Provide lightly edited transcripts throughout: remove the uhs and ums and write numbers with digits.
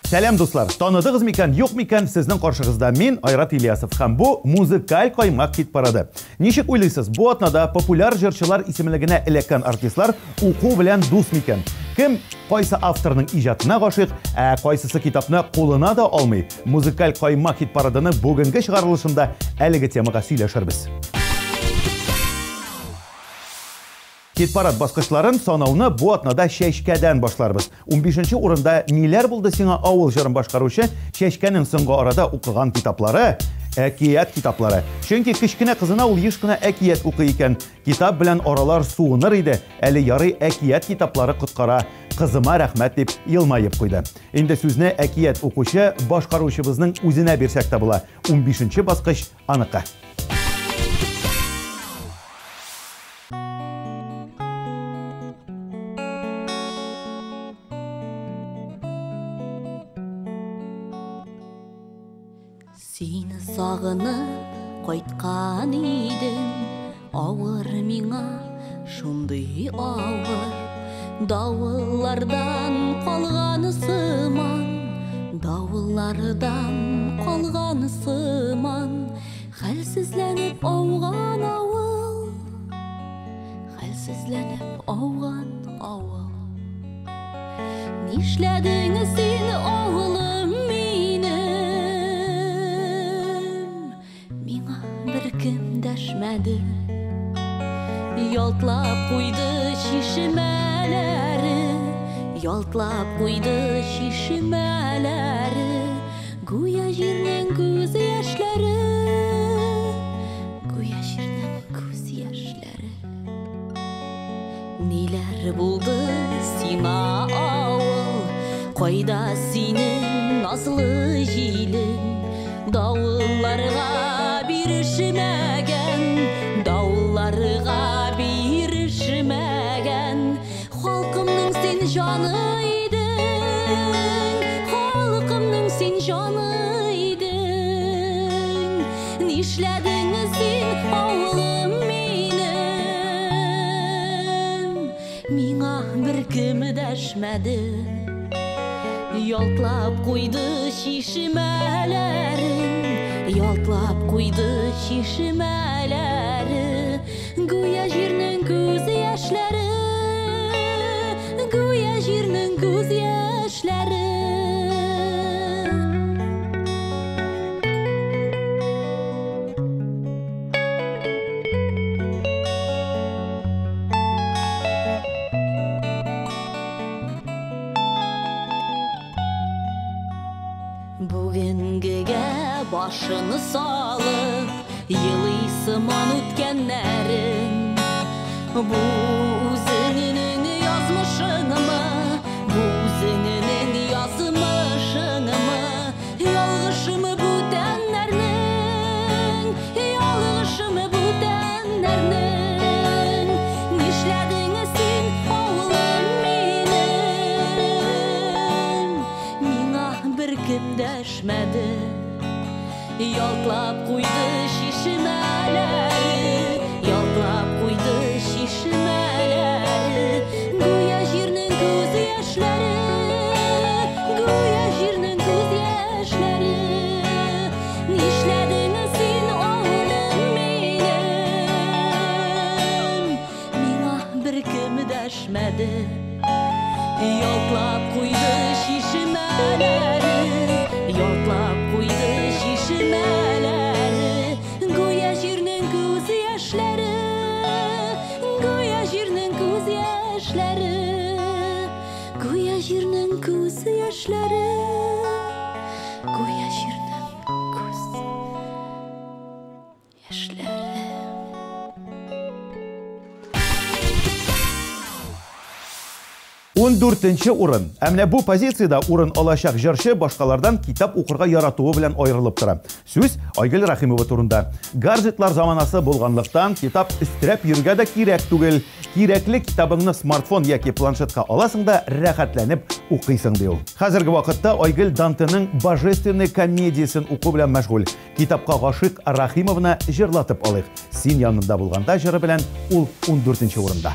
Сәлем дуслар, таныдыгыз микән, юк микән, сезнең каршыгызда мин Айрат Ильясов һәм бу музыкаль каймак хит парады. Ничек уйлыйсыз, бу атнада популяр җырчылар исемлегенә эләккән артистлар уку белән дус микән? Кем кайсы авторның иҗатына гашыйк, кайсысы китапны кулына да алмый? Музыкаль каймак хит парадының бүгенге чыгарылышында әлеге темага сөйләшербез. Хит-парад баскычларын санауны бу атнада Чәчкәдән башларбыз. 15-нче урында ниләр булды сиңа авыл җырын башкаручы Чәчкәнең соңгы арада укыган китаплары, әкият китаплары. Чөнки кечкенә кызына ул еш кына әкият укый икән. Китап белән аралар суыныр иде. Әле ярый әкият китаплары коткара. Кызыма рәхмәт дип елмаеп куйды. Инде сүзне әкият укучы башкаручыбызның үзенә бирсәк тә була. 15-нче баскыч аныкы. Сине сагынып кайткан идем, авыр миңа шундый авыр. Давыллардан калган сыман, давыллардан калган сыман, хәлсезләнеп ауган авыл, хәлсезләнеп ауган авыл. Нишләдең син авылым? Кем дәшмәде, ялтлап куйды шишмәләре, ялтлап куйды шишмәләре, гүя җирнең күз яшьләре, гүя җирнең күз яшьләре. Ниләр булды сиңа авыл, кайда синең назлы җилең, давылларга бирешмәгән, давылларга бирешмәгән, халкымның син җаны идең, халкымның син җаны идең. Нишләдең син авылым минем, миңа беркем дәшмәде, ялтлап куйды шишмәләрен, ялтлап куйды шишмәләре, гүя җирнең күз яшьләре, гүя җирнең күз яшьләре. Бүгенгегә башыны салып, елый сыман үткәннәрен. Бу үзеңнең язмышыңмы, бу үзеңнең язмышыңмы, ялгышымы бүтәннәрнең, ялгышымы бүтәннәрнең. Нишләдең син авылым минем, миңа беркем дәшмәде, ялтлап куйды шишмәләре, ялтлап куйды шишмәләре, гүя җирнең күз яшьләре, гүя җирнең күз яшьләре. Нишләдең син авылым минем, миңа беркем дәшмәде, ялтлап куйды шишмәләре, ялтлап куйды шишмәләре, гүя җирнең күз 14-нче урын. Әмнә бу позицияда урын алачак җырчы башкалардан китап укырга яратуы белән аерылып тора. Сүз Айгөл Рахимова турында. Гаджетлар заманасы булганлыктан китап истерәп йөргә дә кирәк түгел. Кирәкле китабыңны смартфон яки планшетка аласың да рәхәтләнеп укыйсың ди ул. Хәзерге вакытта Айгөл Дантының божественный комедиясын уку белән мәшгуль. Китапка гашык Рахимовны җырлатып алыйк. Син янында булганда җыры белән ул 14-нче урында.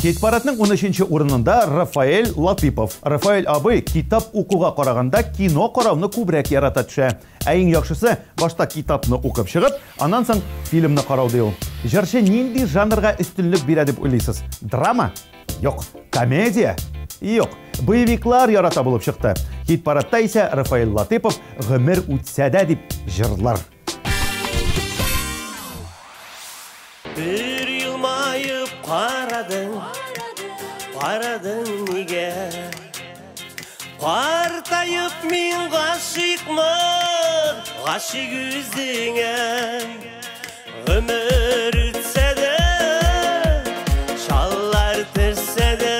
Хит-парадның 13-нче урынында Рафаэль Латыпов. Рафаэль абый китап укуга караганда кино карауны күбрәк ярата төшә. Ә иң яхшысы башта китапны укып чыгып, аннан соң фильмны карау ди ул. Җырчы нинди жанрга өстенлек бирә дип уйлыйсыз? Драма? Юк. Комедия? Юк. Боевиклар ярата булып чыкты. Хит-парадта исә Рафаэль Латыпов гомер үтсә дә дип җырлар. Bir yılmayıp qaradın nige Partayıp min gaşıkmın Gaşık yüzüne Ömür ütse de Şallar tırse de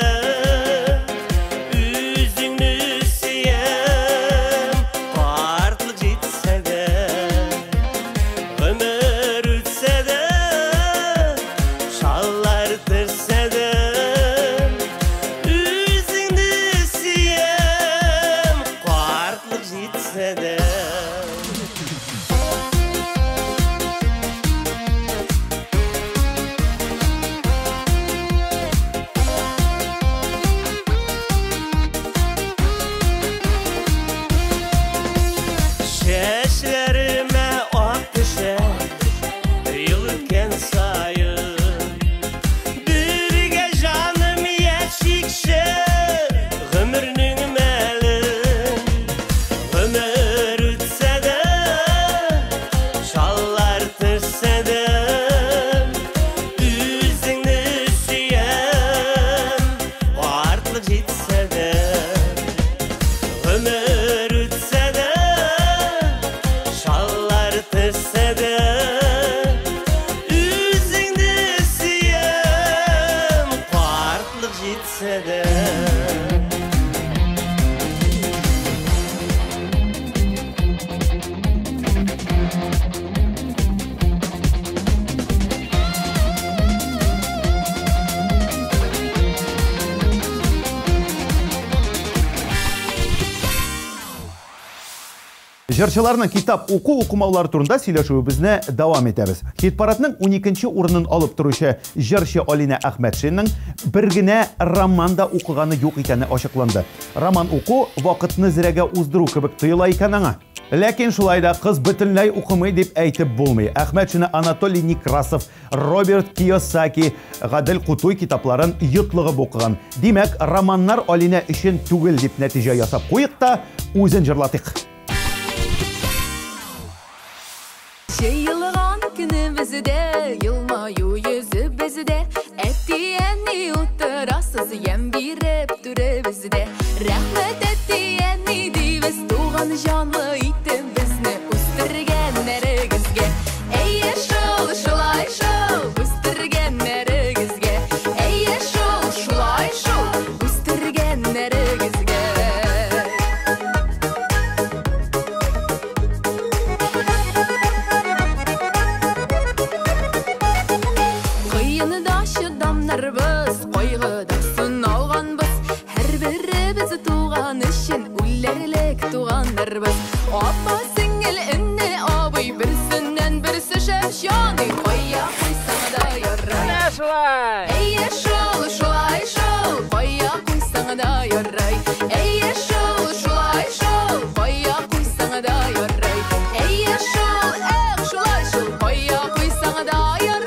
Üzünü siyem Partlık jitse de Ömür ütse de Şallar tırse de Üzünü siyem Partlık jitse de Жырчыларның китап оқу-оқымаулары турында сөйләшүебезне дәвам итәбез. Хит-парадның 12нче урынын алып торучы җырчы Алина Әхмәтшинның бер генә романда укыганы юк икәне ачыкланды. Роман уку вакытны зрәгә уздыру кебек тоела икән аңа. Ләкин шулай да кыз бөтенләй укымый дип әйтеп булмый. Әхмәтшина Анатолий Некрасов, Роберт Кийосаки, Гадел Кутуй китапларын йотлыгып укыган. Димәк, романнар Алина өчен түгел дип нәтиҗә ясап куйык та үзен җырлатыйк. Yılgan günümüzde, yılmayu yüzümüzde, ettiğeni uturasız yem birip durumuzda. Rahmet ettiğeni diviz tuğan canlı itim bizni usturgenlerimizge. Ey şol şolay şol usturgenlerimizge. Ey şol şolay şol usturgenlerimizge. Damlarımız, koyğıda sınavğanbız. Her birimiz tuğan için ullerlik tuğanlarımız. Abba singil inni abay birisinden birisi şefşani. Koyya koysana da yarray. Ey şol şolay şol, koyya koysana da yarray. Ey şol şolay şol, koyya koysana da yarray. Ey şol şolay şol, koyya koysana da yarray.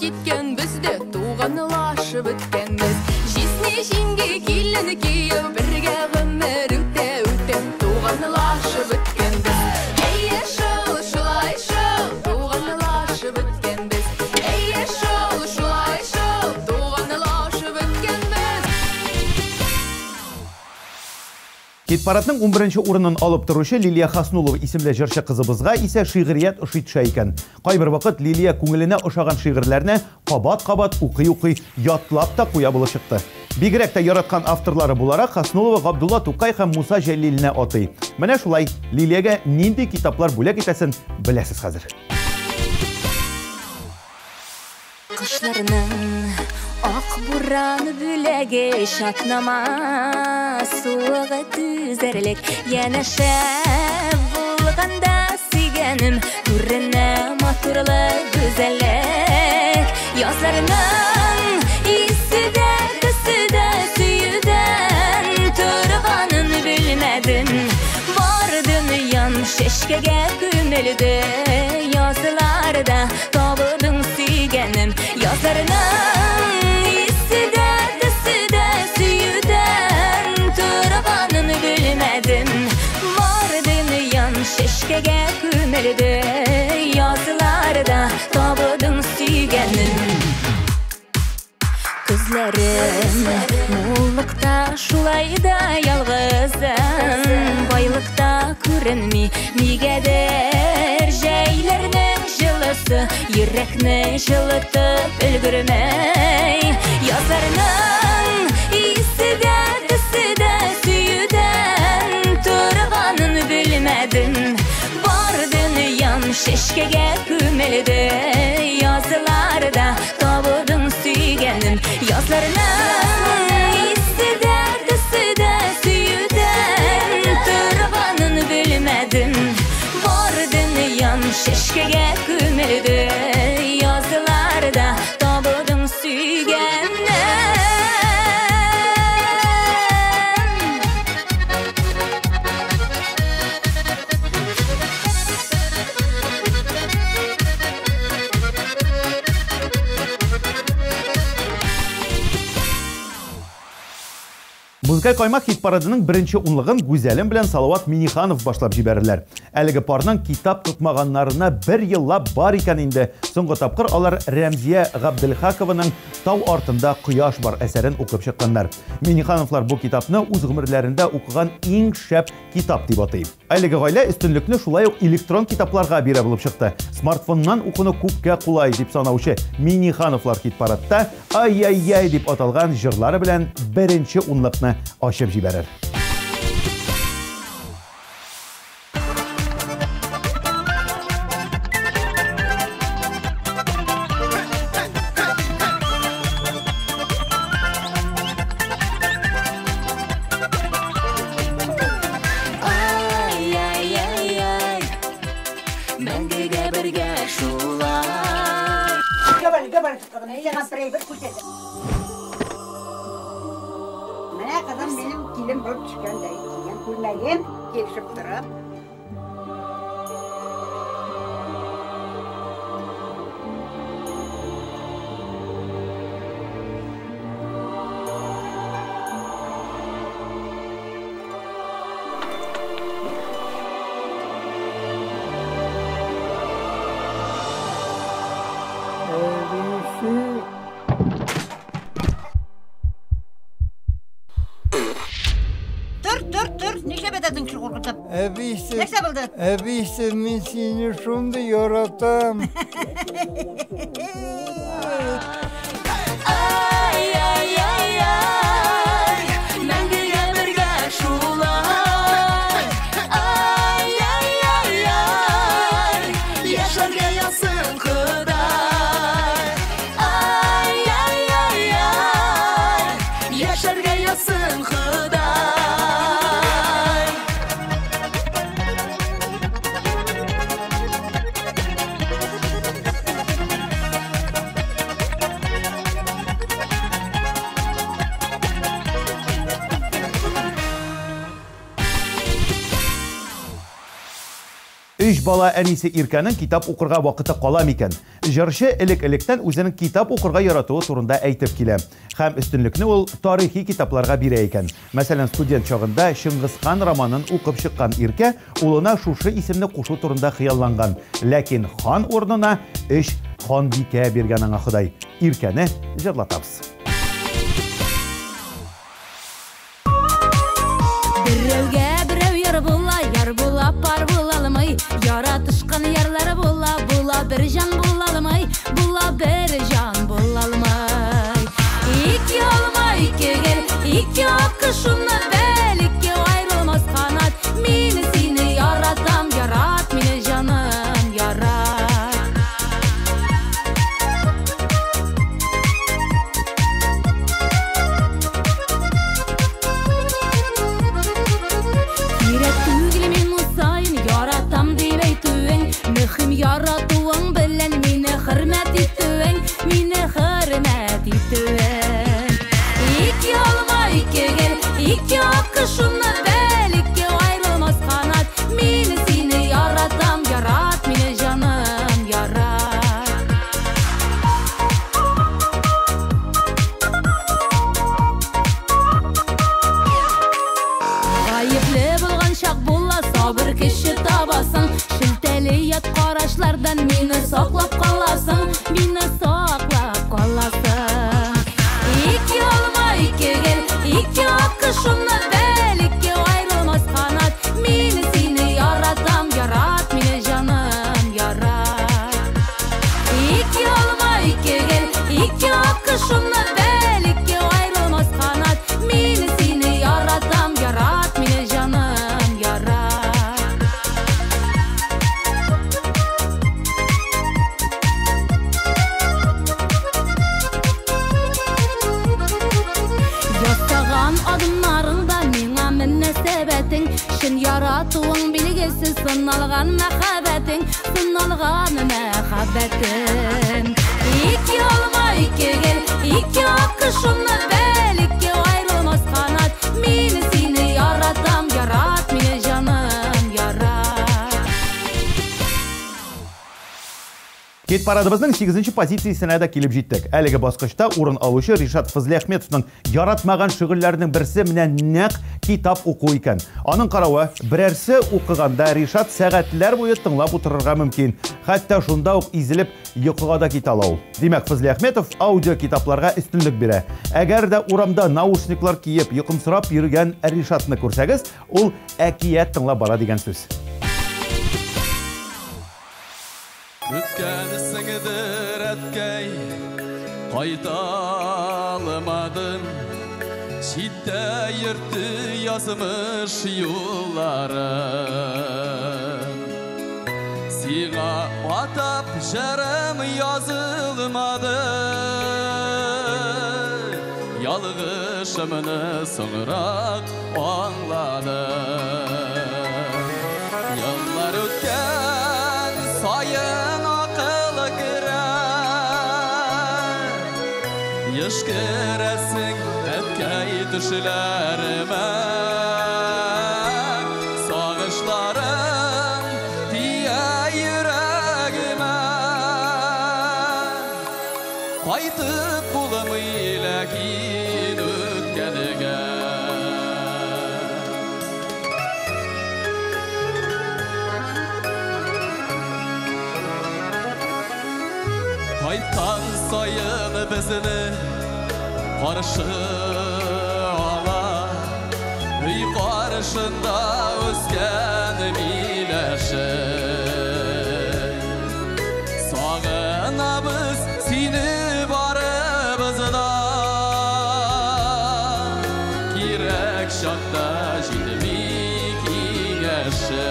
Gitken bizde tuğanlaşıp bitkenmiz. Jisni jingi kilini kiyip birge ömür üte üte tuğanlaşıp bitkenmiz. Ey şol şolay şol tuğanlaşıp bitkenmiz. Ey şol şolay şol tuğanlaşıp bitkenmiz. Хит-парадның 11нче урынын алып торучы Лилия Хаснулова исемле җырчы кызыбызга исә шигърият ошый төшә икән. Кайбер вакыт Лилия күңеленә ошаган шигырьләрне кабат-кабат укый-укый ятлап та куя булып чыкты. Бигрәк тә яраткан авторлары буларак Хаснулова Габдулла Тукай һәм Муса Җәлилне атый. Менә шулай Лилиягә нинди китаплар бүләк итәсен беләсез хәзер. Кышларның ак буран бүләге шатнама, суыгы түзәрлек янәшә булганда сөйгәнем күренә матурлык гүзәллек. Язларның исседә төседә сөйдән торганын белмәдем. Бар дөньям шешкәгә күмелде, язларда табылдың сөйгәнем. Язларның исседә төседә сөйдән торганын белмәдем. Бар дөньям шешкәгә күмелде, язларда табылдың сөйгәнем. Күзләрем муллыкта шулай да ялгызым, байлыкта күренми нигәдер җәйләрнең җылысы йөрәкне җылытып өлгермәй. Язларның исседә төседә сөйдән торганын белмәдем. Бар дөньям шешкәгә күмелде, язларда табылдың сөйгәнем. Язларның исседә төседә сөйдән торганын белмәдем. Бар дөньям шешкәгә күмелде, язларда табылдың сөйгәнем. Музыкаль каймак хит парадының беренче унлыгын Гүзәлем белән Салават Миниханов башлап җибәрделәр. Әлеге парның китап тотмаганнарына 1 еллап бар икән инде. Соңгы тапкыр алар Рәмзия Габделхакованың «Тау артында кояш бар» әсәрен укып чыкканнар. Минихановлар бу китапны үз гомерләрендә укыган иң шәп китап дип атый. Әлеге гаилә өстенлекне шулай ук электрон китапларга бирә булып чыкты. Смартфоннан укуны күпкә кулай дип санаучы Минихановлар хит парадта «Ай-яй-яй» дип аталган җырлары белән беренче унлыкны ачып җибәрер. Менә кызым минем килен булып төшкәндәй, килгән күлмәгем килешеп торып. Dur, nişe bededin ki korkutup? Әбисе, Нәрсә булды? әбисе, мен сені шунды яратам. Мәңгегә бергә шулай. Яшәргә язсын Ходай. Яшәргә язсын Ходай. Үч бала әнисе Иркәнең китап укырга вакыты кала микән? Җырчы элек-электән үзенең китап укырга яратуы турында әйтеп килә. Һәм өстенлекне ул тарихи китапларга бирә икән. Мәсәлән, студент чагында Шыңгызхан романын укып чыккан Иркә улына шушы исемне кушу турында хыялланган. Ләкин хан орнына Үч ханбикә биргән аңа Ходай. Иркәне җырлатабыз. Яр була, пар була, яратышкан ярлары була, бер жан була, бер жан була. Ике алмай, ике гел, ике акы шуннан бәл, ике айрылмас канат. Мине сине яратам, ярат мине жаным, ярат. Мөхим яратуың белән мине хөрмәт итүең, мине хөрмәт итүең. Ике алма, ике гел, ике акы шуннан бәл, ике айрылмас канат. Мине сине яратам, ярат мине жаным, ярат. Гаепле булган чак була, сабыр кеше табасың. Ят карашлардан мине саклап каласың, мине саклап каласың. Ике алма, ике гел, ике акы шуннан бәл, ике айрылмас канат. Мине сине яратам, ярат мине жаным, ярат. Ике алма, ике гел, ике акы шуннан бәл, ике айрылмас канат. Мине сине яратам, ярат мине жаным, ярат. Adımlarında mingə münəsəbətin, şin yaratуың bilgisiz sınalğan məxəbətin, sınalğan məxəbətin. İki alma, iki gel, iki akı şundan bəl, iki ayrılmaz kanat. Mini sini yaratam, yarat mini canım, yarat. Хит-парадыбызның 8-нче позициясенә дә килеп җиттек. Әлеге баскычта урын алучы Ришат Фазлиәхметовның яратмаган шөгыльләренең берсе менә нәкъ китап уку икән. Аның каравы, берәрсе укыганда Ришат сәгатьләр буе тыңлап утырырга мөмкин. Хәтта шунда ук изелеп йокыга да китә ала ул. Димәк, Фазлиәхметов аудио китапларга өстенлек бирә. Әгәр дә урамда наушниклар киеп, йокымсырап йөргән Ришатны күрсәгез, ул әкият тыңлап бара дигән сүз. Үткәнсеңдер әткәй, кайталмадым. Читтә йөртте язмыш юлларын. Сиңа атап җырым язылмады. Ялгышымны соңрак аңладым. Еллар үткән сайын акыл керә. Яш керәсең әткәй төшләремә. Сагышларым тия йөрәгемә. Кайтып булмый ләкин үткәнегә. Кайткан сайын безне каршы ала. Үй каршында үскән миләше. Сагынабыз сине барыбызда. Кирәк чакта җитми киңәше.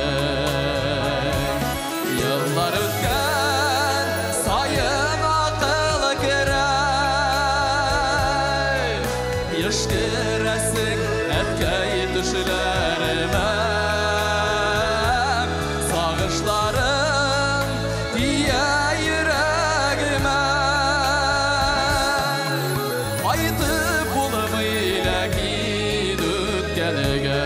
Еллар үткән сайын акыл керә. Яш керәсең әткәй төшләремә. Сагышларым тия йөрәгемә. Кайтып булмый ләкин үткәнегә.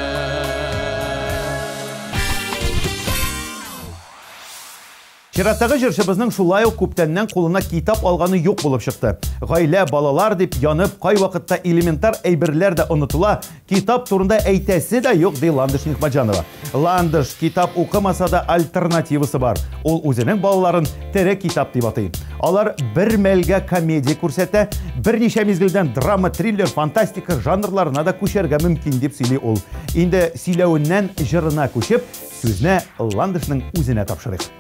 Чираттагы җырчыбызның шулай ук күптәннән кулына китап алганы юк булып чыкты. Гаилә, балалар дип янып, кай вакытта элементар әйберләр дә онытыла, китап турында әйтәсе дә юк, ди Ландыш Нигъмәтҗанова. Ландыш китап укымаса да альтернативасы бар. Ул үзенең балаларын тере китап дип атый. Алар бер мәлгә комедия күрсәтә, берничә мизгелдән драма, триллер, фантастика жанрларына да күчәргә мөмкин дип сөйли ул. Инде сөйләвеннән җырына күчеп, сүзне Ландышның үзенә тапшырыйк.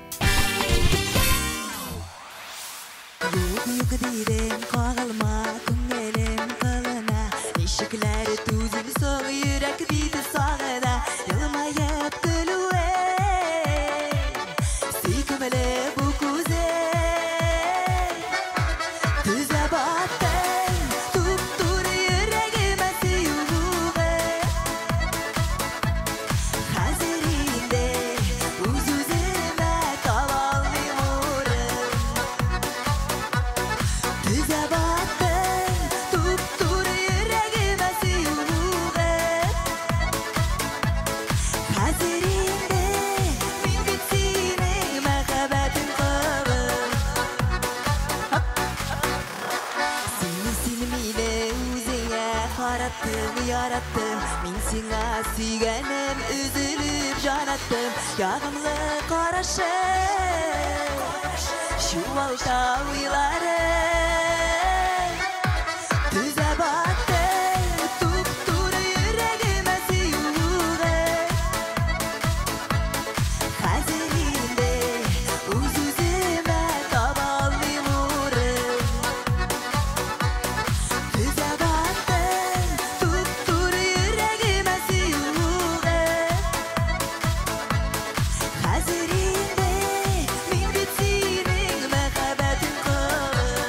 Yuku didem kağılma tüngelim kılına. Eşikleri tuzun soğuk yürek didi sağına. Yılmayıp gülüve Sikmele bu kuze. Tüze battın tuttur yüreğime siyuluğu. Hazirinde uzuzime kalalım uğrım. Tüze battın tuttur yüreğime siyuluğu. Hazirinde min bitsin mehabetin kavım. Seni silmile üzüne karattım yarattım. Min sina süygenim üzülüp janattım. Yağımlı karaşım şu alçavlarım. Tüze battın tuttur yüreğime siyuluğu. Hazirinde uzuzime kabalım uğrım. Tüze battın tuttur yüreğime siyuluğu. Hazirinde min bitsin mehabetin kavım.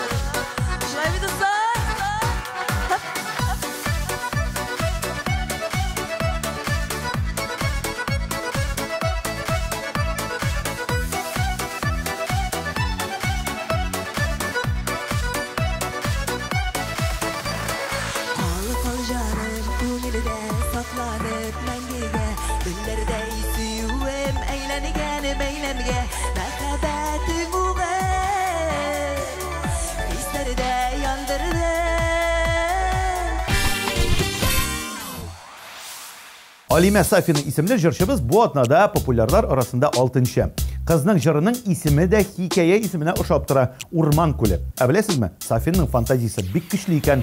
Алимә Сафина исемле җырчыбыз бу атнада популярлар арасында 6-нчы. Кызның җырының исеме дә хикәя исеменә ошап тора. Урман күле. Ә беләсезме? Сафинның фантазиясе бик көчле икән.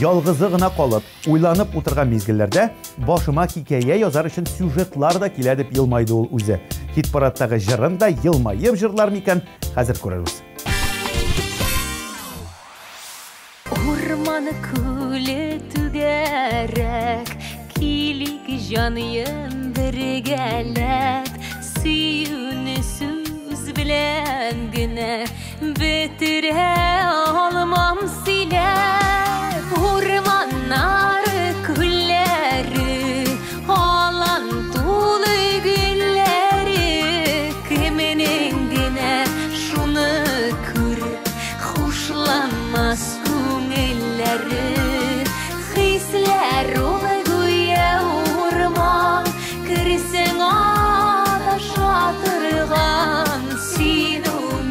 Ялгызы гына калып, уйланып утырган мизгелләрдә башыма хикәя язар өчен сюжетлар да килә дип елмайды ул үзе. Хит-парадтагы җырын да елмаеп җырлар микән? Хәзер күрәбез. Урман күле түгәрәк, килик җаныем бергәләп, сөюне сүз белән генә бетерә алмам сөйләп. Урманнары күлләре, алан тулы гөлләре, кеменең генә шуны күреп хушланмас күңелләре. Хисләр улы гүя урман, керсең адаша торган, син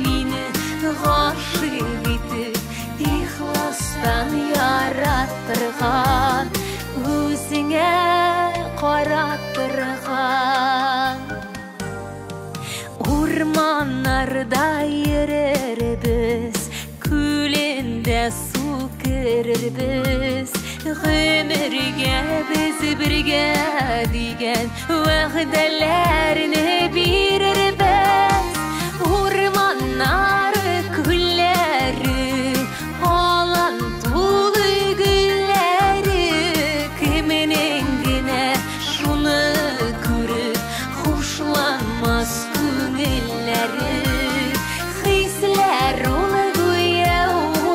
мине гашык итеп ихластан яраттырган, үзеңә караттырган. Урманнарда йөрербез, күлендә су керербез, гомергә без бергә дигән вәгъдәләрне бирербез. Урманнары күлләре, алан тулы гөлләре, кеменең генә шуны күреп хушланмас күңелләре. Хисләр улы гүя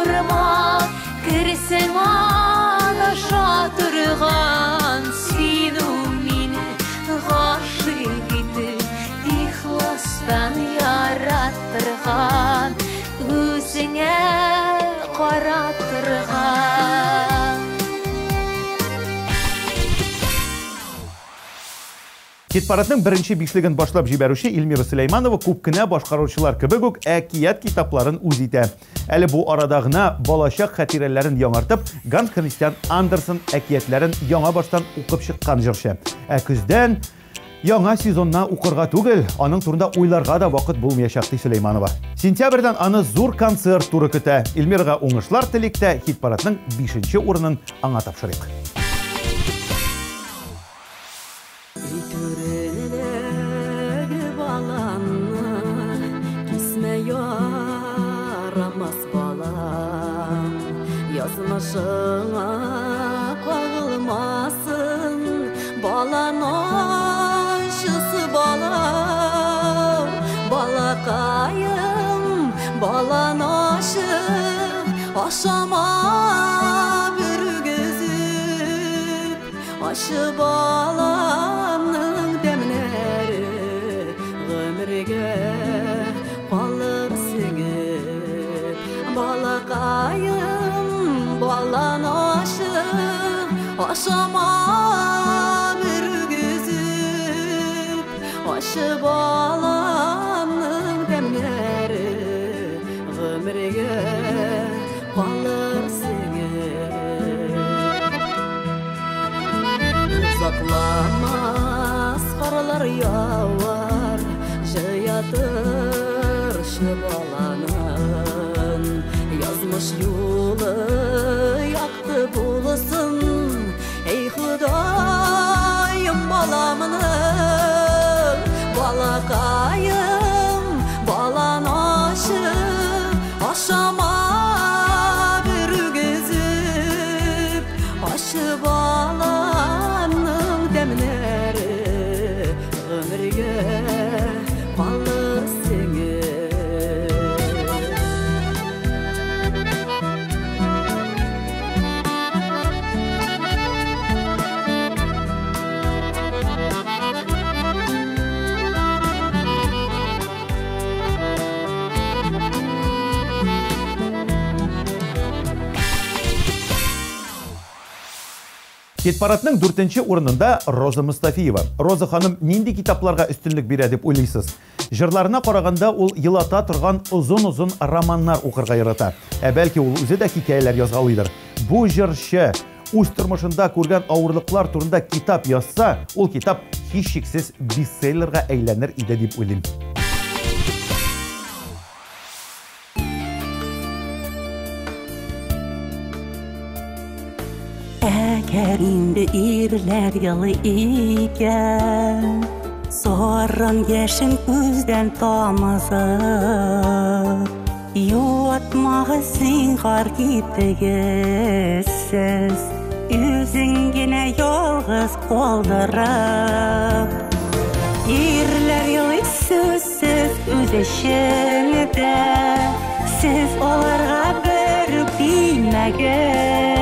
урман, керсең адаша торган, син мине гашык итеп ихластан яраттырган, үзеңә караттырган. Хит-парадның беренче бишлеген башлап җибәрүче Илмира Сөләйманова күп кенә башкаручылар кебек үк әкият китапларын үз итә. Әле бу арада гына балачак хатирәләрен яңартып, Ганс Христиан Андерсон әкиятләрен яңа баштан укып чыккан җырчы. Ә көздән яңа сезонна укырга түгел, аның турында уйларга да вакыт булмаячак ди Сөләйманова. Сентябрьдән аны зур концерт туры көтә. Илмирага уңышлар телектә, хит-парадның 5-нче урынын аңа тапшырыйк. Yazmışına kağılmasın, balan aşısı balam, balakayım, balan aşı, aşama bir gözüm, aşı balanın demleri, ömrüge kalır singip, balakayım, balan aşık, aşama bir güzüp, aşı balanın demleri, ömrüge kalır singip. Uzaklamaz karlar yağar, jayatır şu balanın, yazmış yolu yaktı bulasın. Ey Hudayım balamını, balakayım, balan aşık, aşama bir gözüp, aşı balanın demleri, ömrüge kalır seni. Хит-парадның 4-нче урынында Роза Мустафиева. Роза ханым нинди китапларга өстенлек бирә дип уйлыйсыз? Җырларына караганда ул елата торган узын-узын романнар укырга ярата. Бәлки ул үзе дә хикәяләр язгалыйдыр. Бу җырчы үз тормышында күргән авырлыклар турында китап язса, ул китап һичшиксез бестселлерга әйләнер иде дип уйлыйм. Әгәр инде ирләр ялы икән, соран яшен күздән тамызып, юатмагыз зинһар китегезсез, үзең генә ялгыз калдырып. Ирләр ялы сүзсез үз өчен дә, сез аларга бер тимәгез.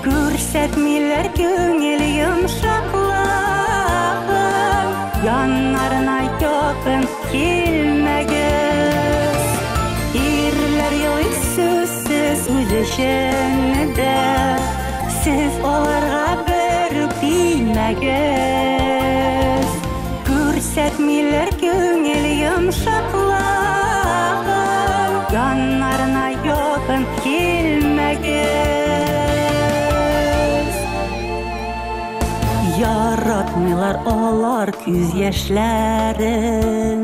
Күрсәтмиләр күңел йомшаклыгын, яннарына якын килмәгез. Ирләр ялый сүзсез үз өчен дә, сез аларга бер тимәгез. Күрсәтмиләр күңел йомшаклыгын, яннарына якын килмәгез. Яратмыйлар алар күз яшьләрен,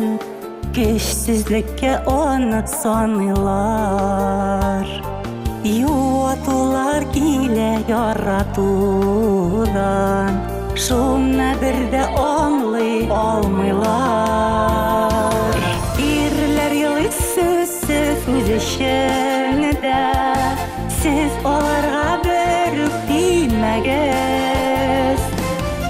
көчсезлеккә оныт саныйлар. Юатулар килә яратудан, шуны бер дә аңлый алмыйлар. Ирләр ялый сүзсез үз өчен дә, сез аларга бер тимәгез.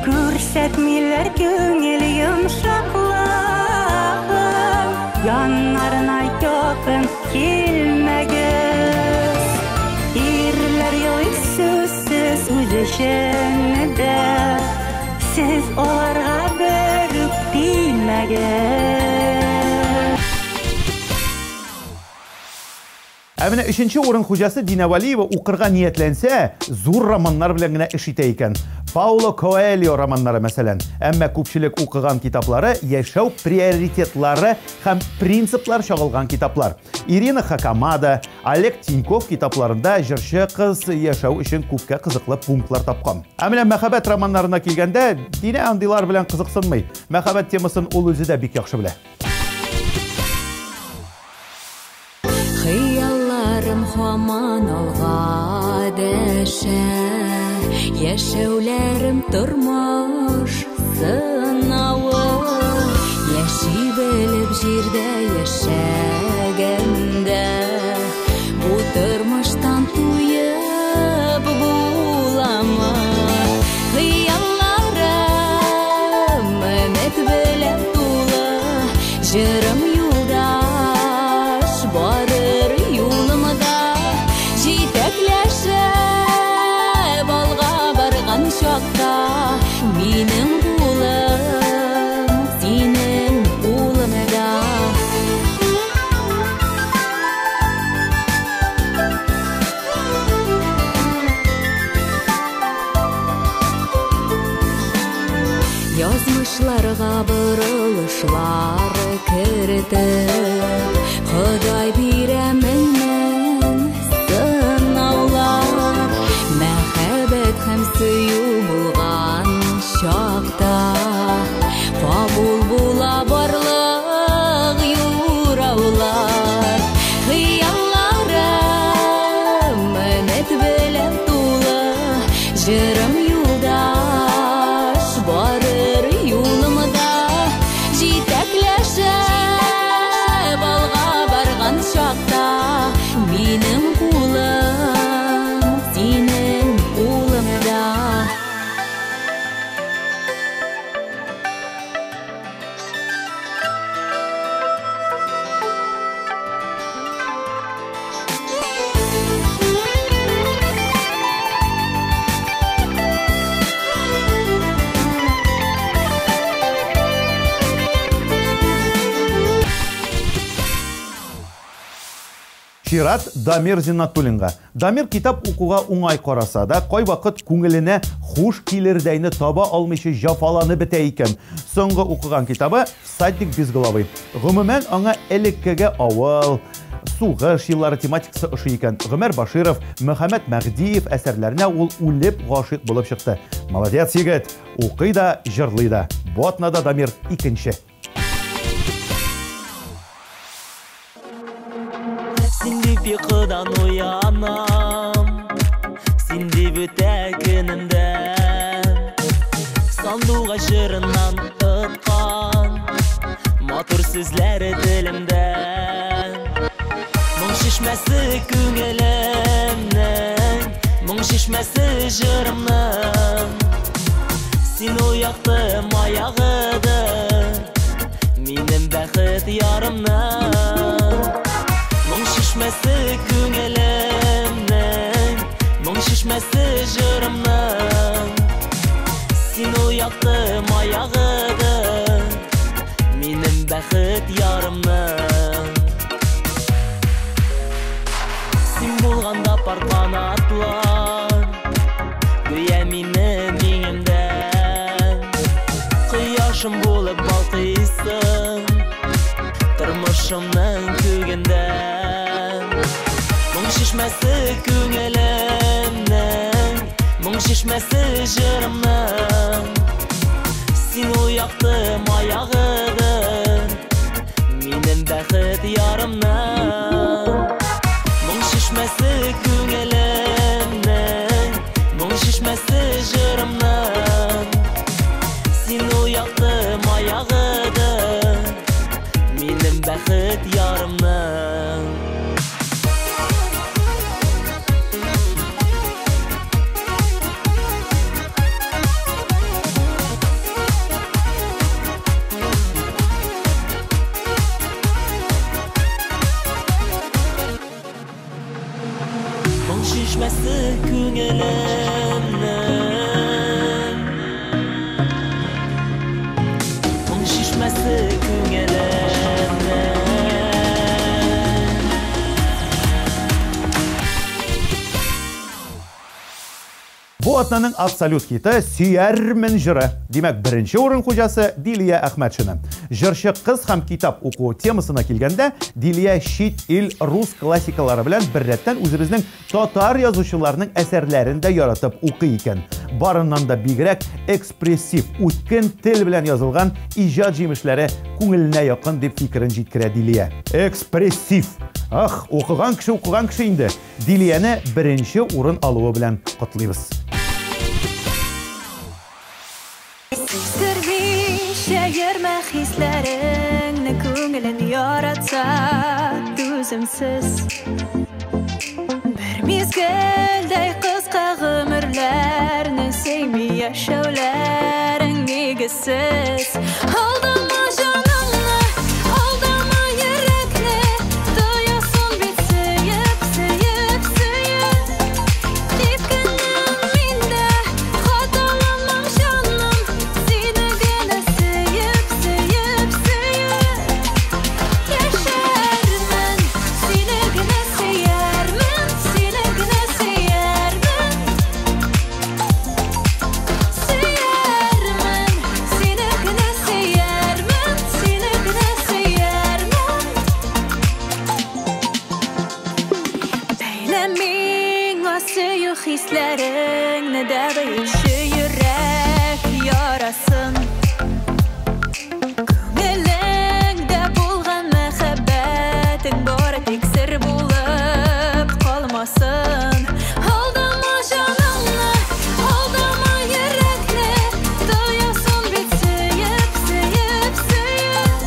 Күрсәтмиләр күңел йомшаклыгын, яннарына якын килмәгез. Ирләр ялый сүзсез үз өчен дә, сез аларга бер тимәгез. Ә менә 3нче урын хуҗасы Дина Валиева укырга ниятләнсә, зур романнар белән генә эш итә икән. Пауло Коэльо романнары мәсәлән. Әмма күпчелек укыган китаплары яшәү приоритетлары һәм принциплар чагылган китаплар. Ирина Хакамада, Олег Тиньков китапларында җырчы кыз яшәү өчен күпкә кызыклы пунктлар тапкан. Ә менә мәхәббәт романнарына килгәндә, Дина андыйлар белән кызыксынмый. Мәхәббәт темасын ул үзе дә бик яхшы белә. Хыялларым һаман алга дәшә, яшәүләрем тормыш сынавы. Яши белеп җирдә яшәгәндә, бу тормыштан туеп буламы? Хыялларым өмет белән тулы, җырым юлдаш барыр юлымда, җитәкләшеп алга барган чакта, минем улым синең улымда. Язмышларга борылышлар кертеп, Ходай бирә меннән сынаулар. Мәхәббәт һәм сөю булган чакта, кабул була барлык юраулар. Хыялларым өмет белән тулы, җырым юлдаш барыр юлымда, җитәкләшеп алга барган чакта, минем улым синең улымда. Чират Дамир Зиннатуллинга. Дамир китап укуга уңай караса да, кай вакыт күңеленә хуш килердәйне таба алмыйча җафаланып бетә икән. Соңгы укыган китабы Садик без головы. Гомумән аңа элеккеге авыл, сугыш еллары тематикасы ошый икән. Гомәр Баширов, Мөхәммәд Мәгдиев әсәрләренә ул үлеп гашыйк булып чыкты. Молодец егет, укый да, җырлый да. Бу атнада Дамир икенче. Синди пикыдан уянам, синди бүтә көнемдә. Сандуга җырыннан ыткан, матур сүзләре телемдә. Моң шишмәсе күңелемнең, моң шишмәсе җырымның. Син уяктым аягыды, минем бәхет ярымның. Моң шишмәсе күңелемнең, моң шишмәсе җырымның. Син уяктым аягыды, минем бәхет ярымның. Син булганда пар канатлар, гүя минем миңемдә. Кояшым булып балкыйсың, тормышымның күгендә. Моң шишмәсе күңелемнең, моң шишмәсе җырымның. Син уяктым аягыды, минем бәхет ярымның. Моң шишмәсе күңелемнең, моң шишмәсе җырымның. Син уяктым аягыды, минем бәхет ярымның. Моң шишмәсе күңелемнең, моң шишмәсе күңелемнең. Бу атнаның абсолют хиты «Сөярмен җыры». Димәк, беренче урын хуҗасы Дилия Әхмәтшина. Җырчы кыз һәм китап уку темасына килгәндә, Дилия чит ил рус классикалары белән беррәттән үзебезнең татар язучыларының әсәрләрен дә яратып укый икән. Барыннан да бигрәк экспрессив, үткен тел белән язылган иҗат җимешләре күңеленә якын дип фикерен җиткерә Дилия. Экспрессив. Ах, укыган кеше инде. Дилияне беренче урын алуы белән котлыйбыз. Yürme hislerini көңелен яратса түзімсіз. Bir mezgilday qısqa gümürlerini sevmey yaşaularen negisiz. Aldama canımla, aldama yürekli, duyasın bit sıyıp, sıyıp, sıyıp. Tepkinim minde, hatalamam canım, seni gene sıyıp, sıyıp, sıyıp. Yaşarmen, seni gene sıyarmen, seni gene sıyarmen. Sıyarmen, seni gene sıyarmen, seni gene sıyarmen. Beylemin o suyuk hislerin ne de duyuşu yürek yarasın. Көңелеңдә булган мәхәббәтең бары тик сер булып калмасын. Алдама җанымны, алдама йөрәкне, тоясын бит сөеп, сөеп, сөеп.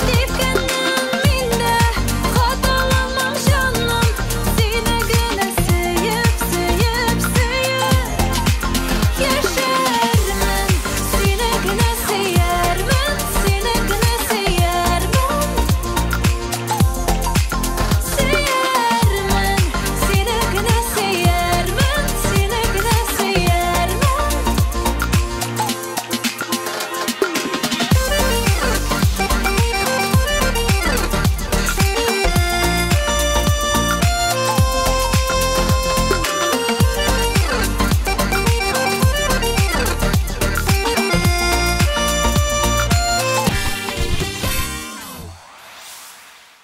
Типкәнем миндә, хаталамам җаным, сине генә сөеп, сөеп, сөеп. Яшәрмен, сине генә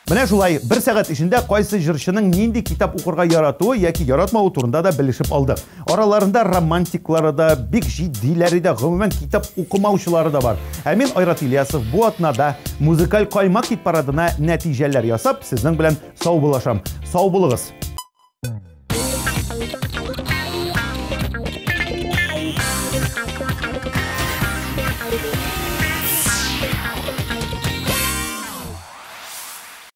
Менә шулай бер сәгать эчендә кайсы җырчының нинди китап укырга яратуы яки яратмавы турында да белешеп алдык. Араларында романтиклары да, бик җитдиләре дә, гомумән китап укымаучылары да бар. Ә мин Айрат Ильясов бу атнада музыкаль каймак хит парадына нәтиҗәләр ясап, сезнең белән сау булашам. Сау булыгыз.